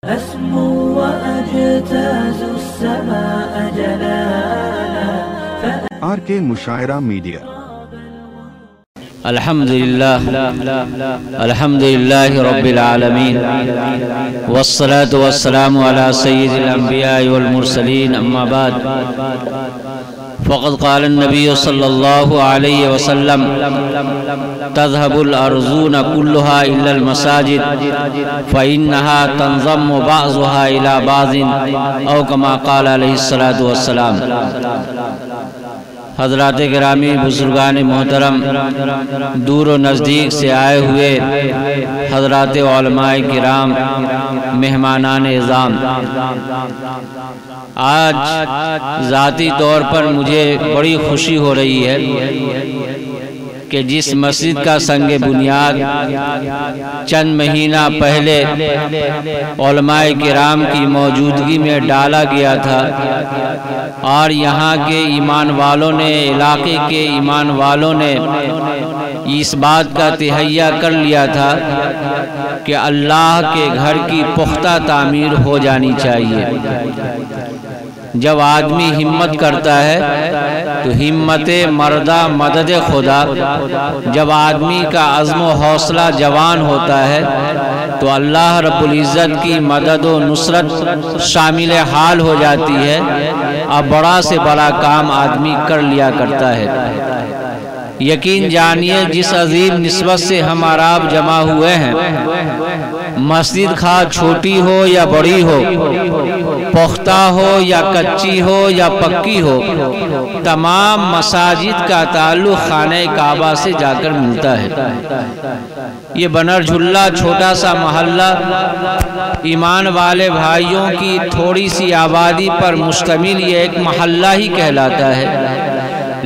أسمو وأجتاز السماء جلالا RK مشاعرہ media. الحمدللہ رب العالمین والصلاة والسلام على سید الانبیاء والمرسلین، اما بعد فقد قال النبی صلی اللہ علیہ وسلم تذهب الارضون كلها الا المساجد فإنها تنضم بعضها الى بعض او كما قال علیہ الصلاة والسلام۔ حضرات گرامی، بزرگان محترم، دور و نزدیک سے آئے ہوئے حضرات علماء کرام، مہمانان اعظام، آج ذاتی طور پر مجھے بڑی خوشی ہو رہی ہے کہ جس مسجد کا سنگ بنیاد چند مہینہ پہلے علماء کرام کی موجودگی میں ڈالا گیا تھا اور یہاں کے ایمان والوں نے، علاقے کے ایمان والوں نے اس بات کا تہیہ کر لیا تھا کہ اللہ کے گھر کی پختہ تعمیر ہو جانی چاہیے۔ جب آدمی ہمت کرتا ہے تو ہمت مردہ مدد خدا، جب آدمی کا عزم و حوصلہ جوان ہوتا ہے تو اللہ رب العزت کی مدد و نصرت شامل حال ہو جاتی ہے اور بڑا سے بڑا کام آدمی کر لیا کرتا ہے۔ یقین جانیے، جس عظیم نسبت سے ہم عرب جمع ہوئے ہیں، مسجد خواہ چھوٹی ہو یا بڑی ہو، پختہ ہو یا کچی ہو یا پکی ہو، تمام مساجد کا تعلق خانہ کعبہ سے جا کر ملتا ہے۔ یہ بنر جھلا چھوٹا سا محلہ ایمان والے بھائیوں کی تھوڑی سی آبادی پر مشتمل یہ ایک محلہ ہی کہلاتا ہے،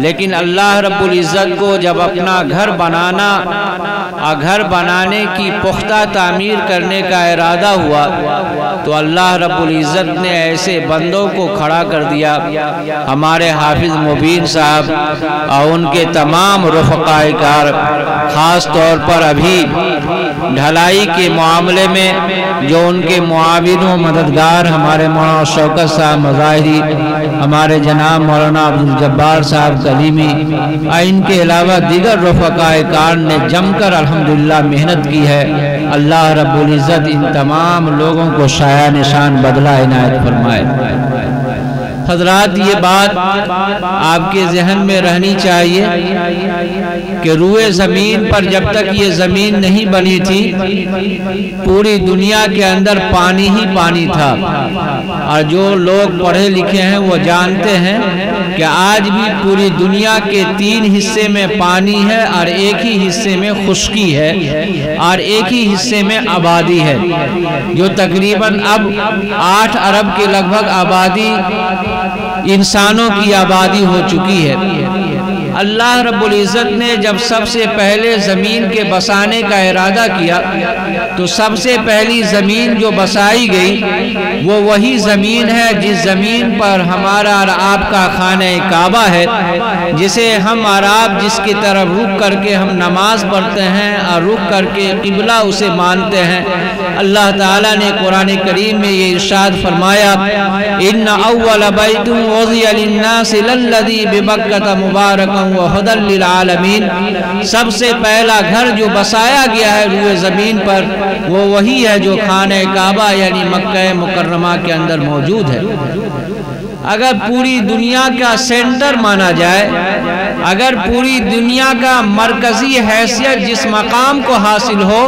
لیکن اللہ رب العزت کو جب اپنا گھر بنانا اور گھر بنانے کی پختہ تعمیر کرنے کا ارادہ ہوا تو اللہ رب العزت نے ایسے بندوں کو کھڑا کر دیا، ہمارے حافظ مبین صاحب اور ان کے تمام رفقائے کار، خاص طور پر ابھی ڈھلائی کے معاملے میں جو ان کے معاون و مددگار ہمارے مولانا شوکت صاحب مظاہری، ہمارے جناب مولانا عبدالجبار صاحب کلیمی، ان کے علاوہ دیگر رفقائے کار نے جم کر الحمدللہ محنت کی ہے۔ اللہ رب العزت ان تمام لوگوں کو شایان شان بدلہ عنایت فرمائے۔ حضرات، یہ بات آپ کے ذہن میں رہنی چاہیے کہ روئے زمین پر جب تک یہ زمین نہیں بنی تھی، پوری دنیا کے اندر پانی ہی پانی تھا، اور جو لوگ پڑھے لکھے ہیں وہ جانتے ہیں کہ آج بھی پوری دنیا کے 3 حصے میں پانی ہے اور ایک ہی حصے میں خشکی ہے اور ایک ہی حصے میں آبادی ہے، جو تقریباً اب 8 ارب کے لگ بھگ آبادی انسانوں کی آبادی ہو چکی ہے۔ اللہ رب العزت نے جب سب سے پہلے زمین کے بسانے کا ارادہ کیا تو سب سے پہلی زمین جو بسائی گئی وہ وہی زمین ہے جس زمین پر ہمارا اور آپ کا خانہ کعبہ ہے، جسے ہم عرب جس کی طرف رخ کر کے ہم نماز پڑھتے ہیں اور رخ کر کے قبلہ اسے مانتے ہیں۔ اللہ تعالیٰ نے قرآن کریم میں یہ ارشاد فرمایا، ان اول بیت وضع للناس للذی ببکۃ مبارکا وہدی للعالمین، سب سے پہلا گھر جو بسایا گیا ہے روئے زمین پر وہ وہی ہے جو خانہ کعبہ یعنی مکہ مکرمہ کے اندر موجود ہے۔ اگر پوری دنیا کا سینٹر مانا جائے، اگر پوری دنیا کا مرکزی حیثیت جس مقام کو حاصل ہو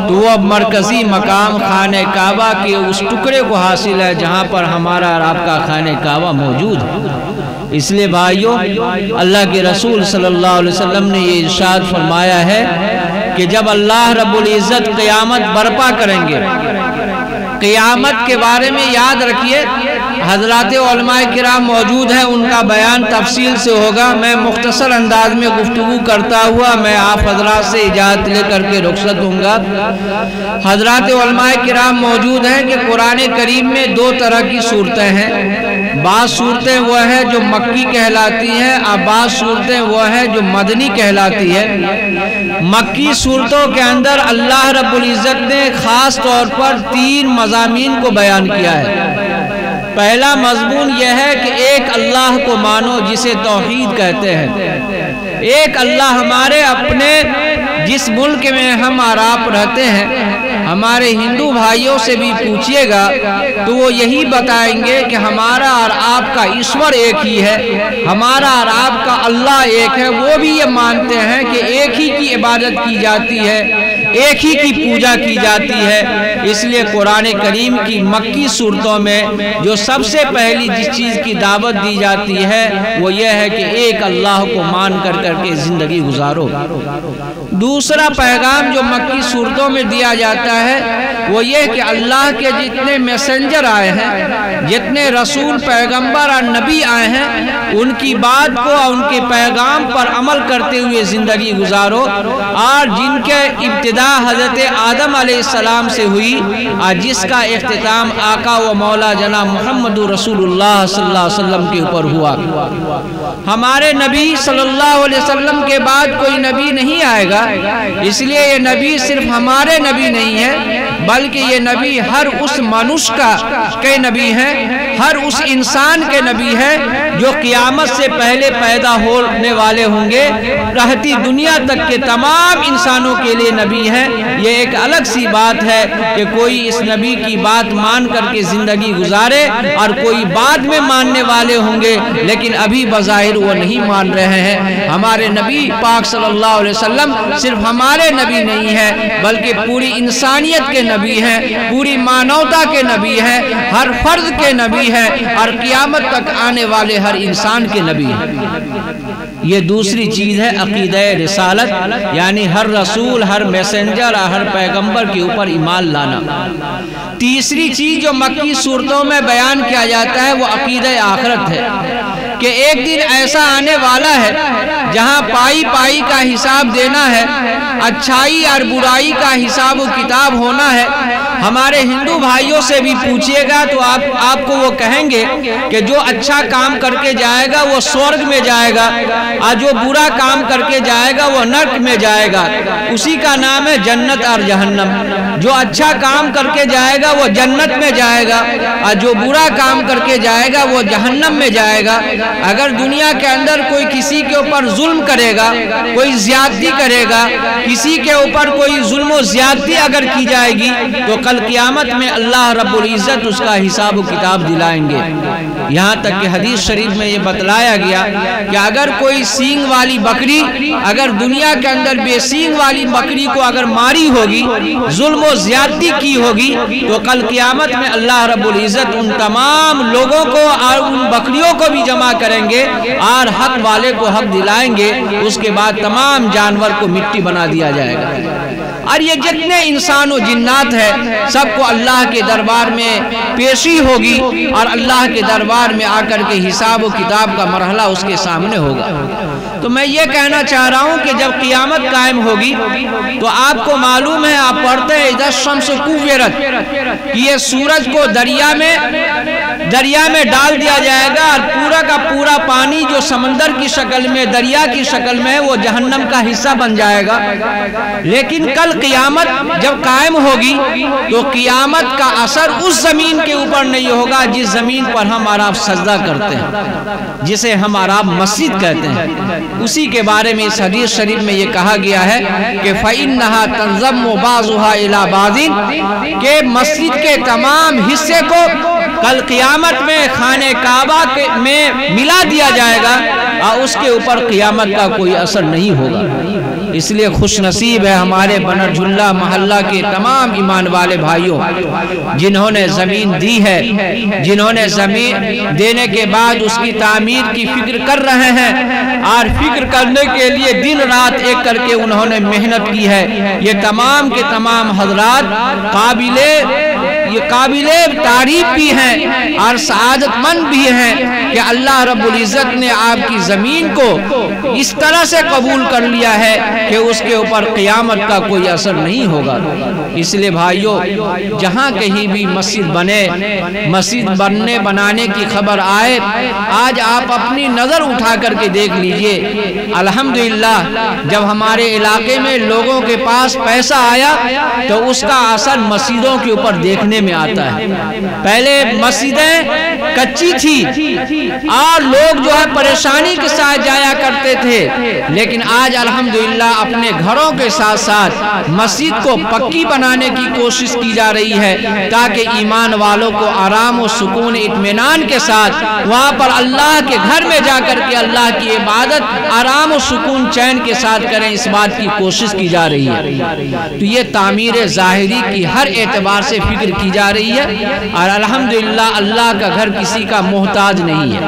تو وہ مرکزی مقام خانہ کعبہ کے اس ٹکڑے کو حاصل ہے جہاں پر ہمارا اور آپ کا خانہ کعبہ موجود ہے۔ اس لیے بھائیوں، اللہ کے رسول صلی اللہ علیہ وسلم نے یہ ارشاد فرمایا ہے کہ جب اللہ رب العزت قیامت برپا کریں گے، قیامت کے بارے میں یاد رکھیے حضرات علماء کرام موجود ہیں، ان کا بیان تفصیل سے ہوگا، میں مختصر انداز میں گفتگو کرتا ہوا میں آپ حضرات سے اجازت لے کر کے رخصت ہوں گا۔ حضرات علماء کرام موجود ہیں کہ قرآن کریم میں 2 طرح کی صورتیں ہیں، بعض صورتیں وہ ہیں جو مکی کہلاتی ہیں اور بعض صورتیں وہ ہیں جو مدنی کہلاتی ہے۔ مکی صورتوں کے اندر اللہ رب العزت نے خاص طور پر 3 مضامین کو بیان کیا ہے۔ پہلا مضمون یہ ہے کہ ایک اللہ کو مانو جسے توحید کہتے ہیں۔ ایک اللہ ہمارے اپنے جس ملک میں ہم اور آپ رہتے ہیں، ہمارے ہندو بھائیوں سے بھی پوچھئے گا تو وہ یہی بتائیں گے کہ ہمارا اور آپ کا ایشور ایک ہی ہے، ہمارا اور آپ کا اللہ ایک ہے۔ وہ بھی یہ مانتے ہیں کہ ایک ہی کی عبادت کی جاتی ہے، ایک ہی کی پوجا کی جاتی ہے۔ اس لیے قرآن کریم کی مکی صورتوں میں جو سب سے پہلی جس چیز کی دعوت دی جاتی ہے وہ یہ ہے کہ ایک اللہ کو مان کر کے زندگی گزارو۔ دوسرا پیغام جو مکی صورتوں میں دیا جاتا ہے وہ یہ کہ اللہ کے جتنے میسنجر آئے ہیں، جتنے رسول پیغمبر اور نبی آئے ہیں، ان کی بات کو اور ان کے پیغام پر عمل کرتے ہوئے زندگی گزارو۔ اور جن کے ابتدا حضرت آدم علیہ السلام سے ہوئی اور جس کا اختتام آقا و مولا جناب محمد رسول اللہ صلی اللہ علیہ وسلم کے اوپر ہوا۔ ہمارے نبی صلی اللہ علیہ وسلم کے بعد کوئی نبی نہیں آئے گا، اس لیے یہ نبی صرف ہمارے نبی نہیں ہے بلکہ یہ نبی ہر اس منشیہ کے نبی ہے، ہر اس انسان کے نبی ہے جو قیامت سے پہلے پیدا ہونے والے ہوں گے، رہتی دنیا تک کے تمام انسانوں کے لیے نبی ہے۔ یہ ایک الگ سی بات ہے کہ کوئی اس نبی کی بات مان کر کے زندگی گزارے اور کوئی بعد میں ماننے والے ہوں گے لیکن ابھی بظاہر وہ نہیں مان رہے ہیں۔ ہمارے نبی پاک صلی اللہ علیہ وسلم صرف ہمارے نبی نہیں ہے بلکہ پوری انسانیت کے نبی ہیں، پوری مانوتا کے نبی ہیں، ہر فرد کے نبی ہیں اور قیامت تک آنے والے ہر انسان کے نبی ہیں۔ یہ دوسری چیز ہے عقیدہ رسالت، یعنی ہر رسول، ہر میسنجر اور ہر پیغمبر کے اوپر ایمان لانا۔ تیسری چیز جو مکی صورتوں میں بیان کیا جاتا ہے وہ عقیدہ آخرت ہے کہ ایک دن ایسا آنے والا ہے جہاں پائی پائی کا حساب دینا ہے، اچھائی اور برائی کا حساب و کتاب ہونا ہے۔ ہمارے ہندو بھائیوں سے بھی پوچھئے گا تو آپ کو وہ کہیں گے کہ جو اچھا کام کر کے جائے گا وہ سورگ میں جائے گا اور جو برا کام کر کے جائے گا وہ نرک میں جائے گا۔ اسی کا نام ہے جنت اور جہنم۔ جو اچھا کام کر کے جائے گا وہ جنت میں جائے گا اور جو برا کام کر کے جائے گا وہ جہنم میں جائے گا۔ اگر دنیا کے اندر کوئی کسی کے اوپر ظلم کرے گا، کوئی زیادتی کرے گا، کسی کے اوپر کوئی ظلم و زیادتی اگر کی جائے گی تو کل قیامت میں اللہ رب العزت اس کا حساب و کتاب دلائیں گے۔ یہاں تک کہ حدیث شریف میں یہ بتلایا گیا کہ اگر کوئی سینگ والی بکری اگر دنیا کے اندر بے سینگ والی بکری کو اگر ماری ہوگی، ظلم و زیادتی کی ہوگی تو کل قیامت میں اللہ رب العزت ان تمام لوگوں کو اور ان بکریوں کو بھی جمع کریں گے اور حق والے کو حق دلائیں گے۔ اس کے بعد تمام جانور کو مٹی بنا دیا جائے گا۔ اور یہ جتنے انسان و جنات ہیں سب کو اللہ کے دربار میں پیشی ہوگی اور اللہ کے دربار میں آ کر کے حساب و کتاب کا مرحلہ اس کے سامنے ہوگا۔ تو میں یہ کہنا چاہ رہا ہوں کہ جب قیامت قائم ہوگی تو آپ کو معلوم ہے، آپ پڑھتے ہیں اذا الشمس کوورت، کہ یہ سورج کو دریا میں ڈال دیا جائے گا اور پورا کا پورا پانی جو سمندر کی شکل میں، دریا کی شکل میں ہے وہ جہنم کا حصہ بن جائے گا۔ لیکن کل قیامت جب قائم ہوگی تو قیامت کا اثر اس زمین کے اوپر نہیں ہوگا جس زمین پر ہم اور آپ سجدہ کرتے ہیں، جسے ہم اور آپ مسجد کہتے ہیں۔ اسی کے بارے میں اس حدیث شریف میں یہ کہا گیا ہے کہ فَإِنَّهَا تَنْضَمُّ بَعْضُهَا إِلَى بَعْضٍ، کہ مسجد کے تمام حصے کو کل قیامت میں خانہ کعبہ میں ملا دیا جائے گا اور اس کے اوپر قیامت کا کوئی اثر نہیں ہوگا۔ اس لیے خوش نصیب ہے ہمارے بنرجھلا محلہ کے تمام ایمان والے بھائیوں جنہوں نے زمین دی ہے، جنہوں نے زمین دینے کے بعد اس کی تعمیر کی فکر کر رہے ہیں اور فکر کرنے کے لیے دن رات ایک کر کے انہوں نے محنت کی ہے۔ یہ تمام کے تمام حضرات قابل یہ قابل تعریف بھی ہیں اور سعادت مند بھی ہیں کہ اللہ رب العزت نے آپ کی زمین کو اس طرح سے قبول کر لیا ہے کہ اس کے اوپر قیامت کا کوئی اثر نہیں ہوگا۔ اس لیے بھائیو، جہاں کہیں بھی مسجد بنے، مسجد بنانے کی خبر آئے، آج آپ اپنی نظر اٹھا کر کے دیکھ لیجئے، الحمدللہ جب ہمارے علاقے میں لوگوں کے پاس پیسہ آیا تو اس کا اثر مسجدوں کے اوپر دیکھنے میں آتا ہے۔ پہلے مسجدیں کچی تھی اور لوگ جو ہے پریشانی کے ساتھ جایا کرتے تھے، لیکن آج الحمدللہ اپنے گھروں کے ساتھ ساتھ مسجد کو پکی بنانے کی کوشش کی جا رہی ہے تاکہ ایمان والوں کو آرام و سکون اطمینان کے ساتھ وہاں پر اللہ کے گھر میں جا کر کے اللہ کی عبادت آرام و سکون چین کے ساتھ کریں، اس بات کی کوشش کی جا رہی ہے۔ تو یہ تعمیر ظاہری کی ہر اعتبار سے فکر کی جا رہی ہے اور الحمدللہ اللہ کا گھر کسی کا محتاج نہیں ہے۔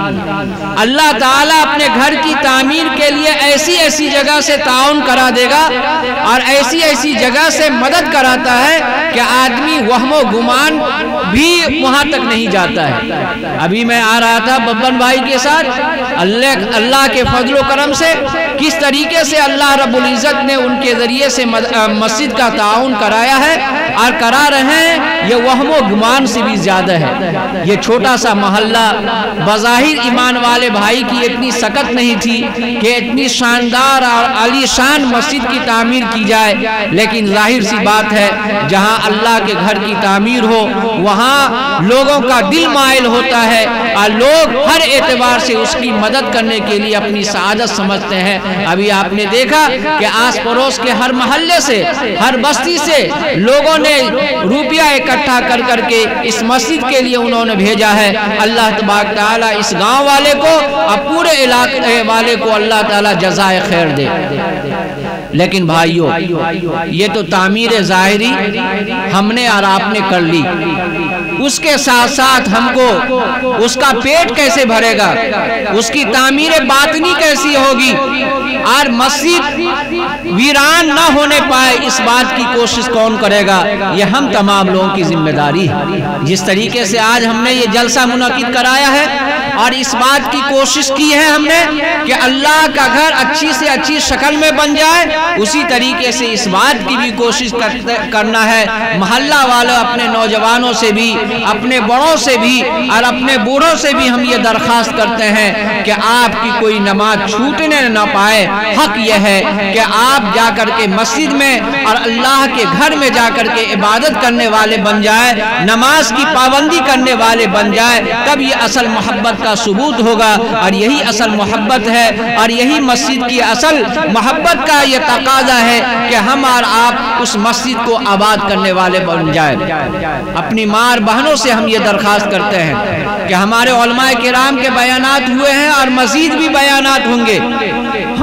اللہ تعالیٰ اپنے گھر کی تعمیر کے لیے ایسی ایسی جگہ سے تعاون کرا دے گا اور ایسی ایسی جگہ سے مدد کراتا ہے کہ آدمی وہم و گمان بھی وہاں تک نہیں جاتا ہے۔ ابھی میں آ رہا تھا ببن بھائی کے ساتھ، اللہ کے فضل و کرم سے کس طریقے سے اللہ رب العزت نے ان کے ذریعے سے مسجد کا تعاون کرایا ہے اور کرا رہے ہیں، یہ وہم و گمان سے بھی زیادہ ہے۔ یہ چھوٹا سا محلہ بظاہر ایمان والے بھائی کی اتنی سکت نہیں تھی کہ اتنی شاندار اور عالی شان مسجد کی تعمیر کی جائے، لیکن ظاہر سی بات ہے جہاں اللہ کے گھر کی تعمیر ہو وہاں لوگوں کا دل مائل ہوتا ہے اور لوگ ہر اعتبار سے اس کی مدد کرنے کے لیے اپنی سعادت سمجھتے ہیں۔ ابھی آپ نے دیکھا کہ آس پڑوس کے ہر محلے سے، ہر بستی سے لوگوں نے روپیہ اکٹھا کر کر کے اس مسجد کے لیے انہوں نے بھیجا ہے۔ اللہ تبارک تعالیٰ اس گاؤں والے کو اور پورے علاقے والے کو اللہ تعالیٰ جزائے خیر دے۔ لیکن بھائیو، یہ تو تعمیر ظاہری ہم نے اور آپ نے کر لی، اس کے ساتھ ساتھ ہم کو اس کا پیٹ کیسے بھرے گا، اس کی تعمیر باطنی کیسی ہوگی اور مسجد ویران نہ ہونے پائے اس بات کی کوشش کون کرے گا؟ یہ ہم تمام لوگوں کی ذمہ داری ہے۔ جس طریقے سے آج ہم نے یہ جلسہ منعقد کرایا ہے اور اس بات کی کوشش کی ہے ہم نے کہ اللہ کا گھر اچھی سے اچھی شکل میں بن جائے، اسی طریقے سے اس بات کی بھی کوشش کرنا ہے محلہ والوں، اپنے نوجوانوں سے بھی، اپنے بڑوں سے بھی اور اپنے بوڑھوں سے بھی ہم یہ درخواست کرتے ہیں کہ آپ کی کوئی نماز چھوٹنے نہ پائے۔ حق یہ ہے کہ آپ جا کر کے مسجد میں اور اللہ کے گھر میں جا کر کے عبادت کرنے والے بن جائے، نماز کی پابندی کرنے والے بن جائے، تب یہ اصل محبت کا ثبوت ہوگا اور یہی اصل محبت ہے اور یہی مسجد کی اصل محبت کا یہ تقاضا ہے کہ ہم اور آپ اس مسجد کو آباد کرنے والے بن جائے۔ اپنی ماں بہنوں سے ہم یہ درخواست کرتے ہیں کہ ہمارے علماء کرام کے بیانات ہوئے ہیں اور مزید بھی بیانات ہوں گے،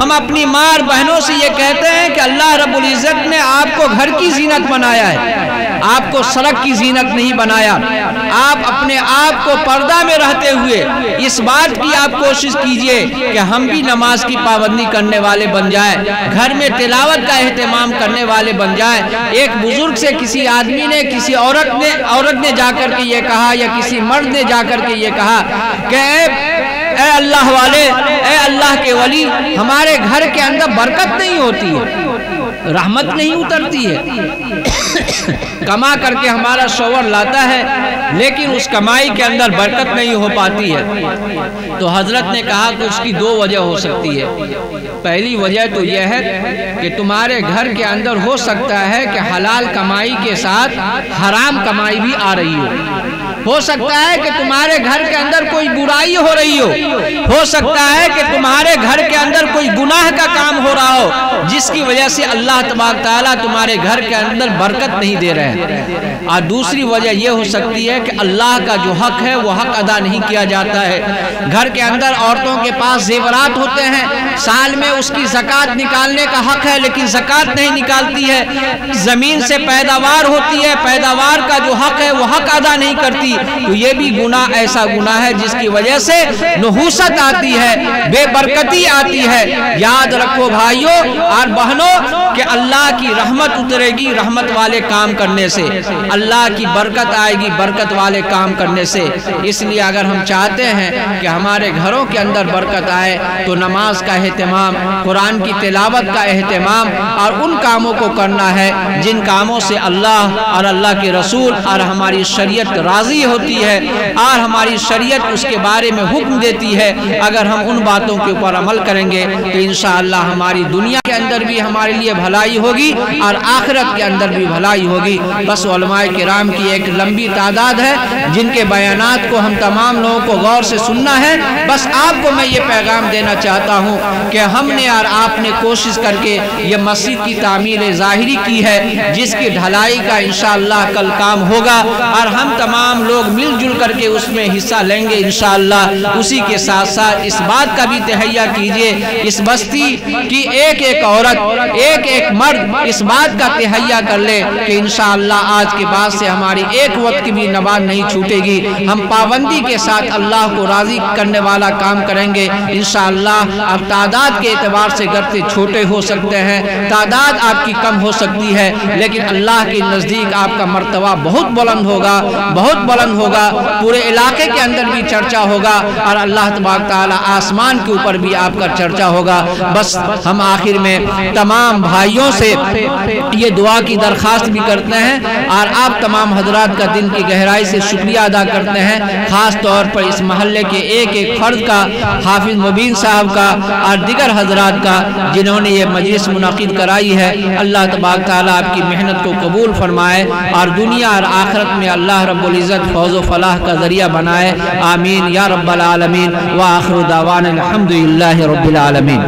ہم اپنی ماں بہنوں سے یہ کہتے ہیں کہ اللہ رب العزت نے آپ کو گھر کی زینت بنایا ہے، آپ کو سڑک کی زینت نہیں بنایا۔ آپ اپنے آپ کو پردہ میں رہتے ہوئے اس بات کی آپ کوشش کیجئے کہ ہم بھی نماز کی پابندی کرنے والے بن جائیں، گھر میں تلاوت کا اہتمام کرنے والے بن جائیں۔ ایک بزرگ سے کسی آدمی نے، کسی عورت نے جا کر کے یہ کہا یا کسی مرد نے جا کر کے یہ کہا کہ اے اللہ والے، اے اللہ کے ولی، ہمارے گھر کے اندر برکت نہیں ہوتی ہے، رحمت نہیں اترتی ہے، کما کر کے ہمارا شوہر لاتا ہے لیکن اس کمائی کے اندر برکت نہیں ہو پاتی ہے۔ تو حضرت نے کہا کہ اس کی دو وجہ ہو سکتی ہے۔ پہلی وجہ تو یہ ہے کہ تمہارے گھر کے اندر ہو سکتا ہے کہ حلال کمائی کے ساتھ حرام کمائی بھی آ رہی ہو سکتا ہے کہ تمہارے گھر کے اندر کوئی برائی ہو رہی ہو سکتا ہے کہ تمہارے گھر کے اندر کوئی گناہ کا کام ہو رہا ہو جس کی وجہ سے اللہ تبارک تعالیٰ تمہارے گھر کے اندر برکت نہیں دے رہے ہیں۔ اور دوسری وجہ یہ ہو سکتی ہے کہ اللہ کا جو حق ہے وہ حق ادا نہیں کیا جاتا ہے۔ گھر کے اندر عورتوں کے پاس زیورات ہوتے ہیں، سال میں اس کی زکوٰۃ نکالنے کا حق ہے لیکن زکوٰۃ نہیں نکالتی ہے، زمین سے پیداوار ہوتی ہے، پیداوار کا جو حق ہے وہ حق ادا نہیں کرتی، تو یہ بھی گناہ ایسا گناہ ہے جس کی وجہ سے نہ نحوست آتی ہے، بے برکتی آتی ہے۔ یاد رکھو بھائیوں اور بہنوں کہ اللہ کی رحمت اترے گی رحمت والے کام کرنے سے، اللہ کی برکت آئے گی برکت والے کام کرنے سے۔ اس لیے اگر ہم چاہتے ہیں کہ ہمارے گھروں کے اندر برکت آئے تو نماز کا اہتمام، قرآن کی تلاوت کا اہتمام اور ان کاموں کو کرنا ہے جن کاموں سے اللہ اور اللہ کے رسول اور ہماری شریعت راضی ہوتی ہے اور ہماری شریعت اس کے بارے میں حکم دیتی ہے۔ اگر ہم ان باتوں کے اوپر عمل کریں گے تو انشاءاللہ ہماری دنیا کے اندر بھی ہمارے لیے بھلائی ہوگی اور آخرت کے اندر بھی بھلائی ہوگی۔ بس علماء کرام کی ایک لمبی تعداد ہے جن کے بیانات کو ہم تمام لوگوں کو غور سے سننا ہے۔ بس آپ کو میں یہ پیغام دینا چاہتا ہوں کہ ہم نے اور آپ نے کوشش کر کے یہ مسجد کی تعمیر ظاہری کی ہے جس کی ڈھلائی کا انشاءاللہ کل کام ہوگا اور ہم تمام لوگ مل جل کر کے اس میں حصہ لیں گے انشاءاللہ۔ اسی کے ساتھ ساتھ اس بات کا بھی تہیہ کیجئے، اس بستی کی ایک ایک عورت ایک ایک مرد اس بات کا تہیہ کر لے کہ انشاءاللہ آج کے بعد سے ہماری ایک وقت کی بھی نماز نہیں چھوٹے گی۔ ہم پابندی کے ساتھ اللہ کو راضی کرنے والا کام کریں گے انشاءاللہ۔ اب تعداد کے اعتبار سے گرتے چھوٹے ہو سکتے ہیں، تعداد آپ کی کم ہو سکتی ہے، لیکن اللہ کے نزدیک آپ کا مرتبہ بہت بلند ہوگا، بہت بلند ہوگا، پورے علاقے کے اندر بھی چرچا ہوگا اور اللہ تبارک تعالی آسمان کے اوپر بھی آپ کا چرچا ہوگا۔ بس ہم آخر میں تمام بھائیوں سے یہ دعا کی درخواست بھی کرتے ہیں اور آپ تمام حضرات کا دل کی گہرائی سے شکریہ ادا کرتے ہیں، خاص طور پر اس محلے کے ایک ایک فرد کا، حافظ مبین صاحب کا اور دیگر حضرات کا جنہوں نے یہ مجلس منعقد کرائی ہے۔ اللہ تبارک تعالیٰ آپ کی محنت کو قبول فرمائے اور دنیا اور آخرت میں اللہ رب العزت فوز و فلاح کا ذریعہ بنائے، آمین یا رب العالمین۔ وآخر دعوانا الحمدللہ رب العالمین۔